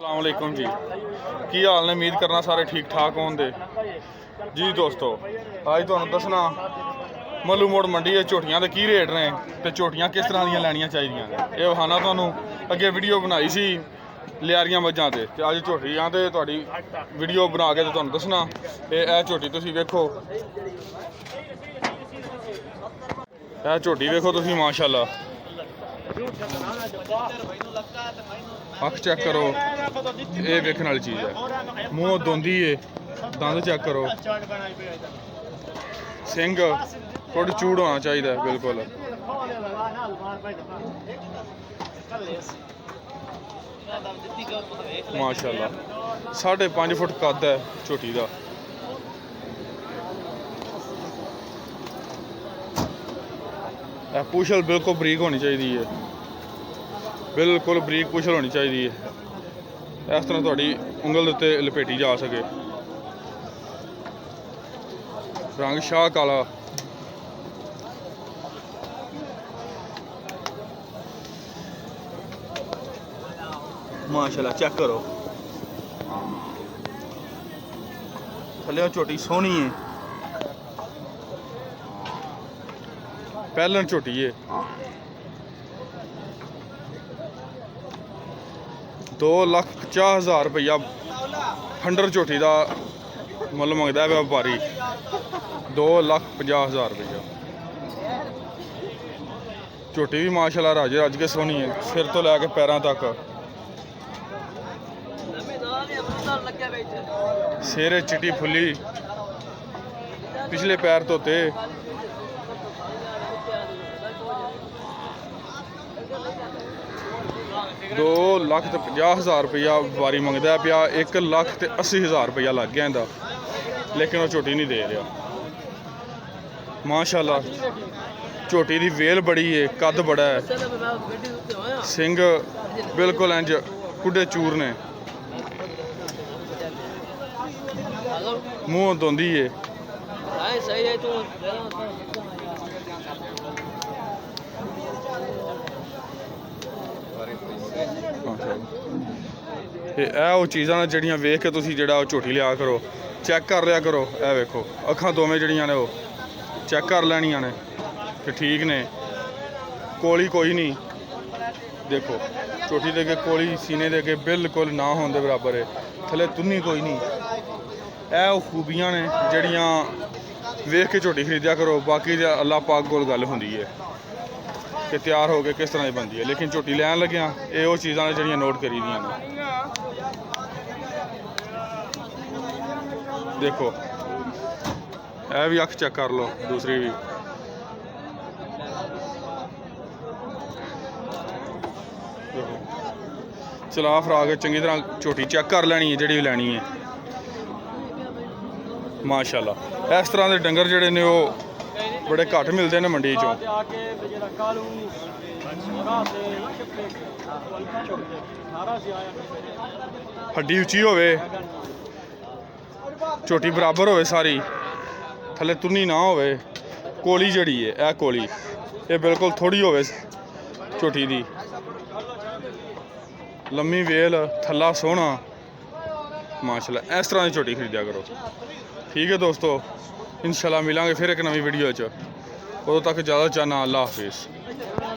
अस्सलाम वालेकुम जी, की हाल ने? उम्मीद करना सारे ठीक ठाक होंगे जी। दोस्तों अज तुहानूं दसना मल्लू मोड़ मंडी झोटियां के की रेट ने तो झोटियां किस तरह दी लैनियां चाहिए ये विखाना तुहानूं। अगे वीडियो बनाई सी लियारियां मझां ते अज झोटियां ते तुहाडी वीडियो बना के तुहानूं दसना। ये झोटी तुसीं वेखो, यह झोटी वेखो तुसीं माशाअल्लाह। अख चेक करो, ये वेखने वाली चीज़ है। मूँह धोंदी है, दंद चेक करो, सिंग थोड़ी चूड़ होना चाहिए बिल्कुल। माशाअल्लाह 5.5 फुट कद है झोटी का। पुछल बिल्कुल बरीक होनी चाहिए है, बिल्कुल बरीक पुछल होनी चाहिए है। इस तरह थोड़ी उंगल उत्ते लपेटी जा सके। रंग शाह काला, माशाल्लाह चेक करो। थले झोटी सोहनी है, पहलन झोटी है। 2,50,000 रुपया हंडर झोटी का मुल मंगता है व्यापारी। 2,50,000 रुपया। झोटी भी माशाल्लाह राजे रज के सोहनी है, सिर तो लैके पैरों तक। सिर चिट्टी फुली, पिछले पैर धोते। दो लख ते 50,000 रुपया वारी मंगता पिया। 1,80,000 रुपया लग गया इंदा, लेकिन वो झोटी नहीं दे रहा। माशाल्लाह झोटी की वेल बड़ी है, कद बड़ा है, सिंग बिल्कुल इंज कुडे चूर ने, मूँह धोंदी है। वो चीज़ां ने जड़ियां वेख के तुसीं जिहड़ा झोटी लिया करो, चेक कर लिया करो। ए वेखो अखां दोवें जड़ियां ने वो चेक कर लैनियां ने कि ठीक ने। कोली कोई नहीं, देखो झोटी दे के कोली सीने दे के बिल्कुल ना होने दे बराबर है। थले तुन्नी कोई नहीं। वो खूबियां ने जड़ियां वेख के झोटी खरीदिया करो। बाकी अल्लाह पाक कोल गल होंदी है कि तैयार हो के किस तरह की बनती है, लेकिन झोटी लैन लग्या ये वो चीज़ां ने जड़ियां नोट करी दियां ने। देखो यह भी अख चेक कर लो, दूसरी भी। चला फरा के चंगी तरह झोटी चेक कर लैनी है जिहड़ी भी लैनी है। माशाल्लाह इस तरह के डंगर जिहड़े ने वो बड़े घट मिलते हैं मंडी चों। हड्डी उची होवे, झोटी बराबर होवे सारी, थले तुन्नी ना होवे। कोली जड़ी है यह कोली ये बिल्कुल थोड़ी होवे झोटी दी। लम्मी वेल, थला सोहना, माशाल्लाह इस तरह की झोटी खरीदिया करो। ठीक है दोस्तों, इंशाल्लाह मिलांगे फिर एक नवी वीडियो च। उदों तक ज़्यादा चाहना। अल्लाह हाफिज़।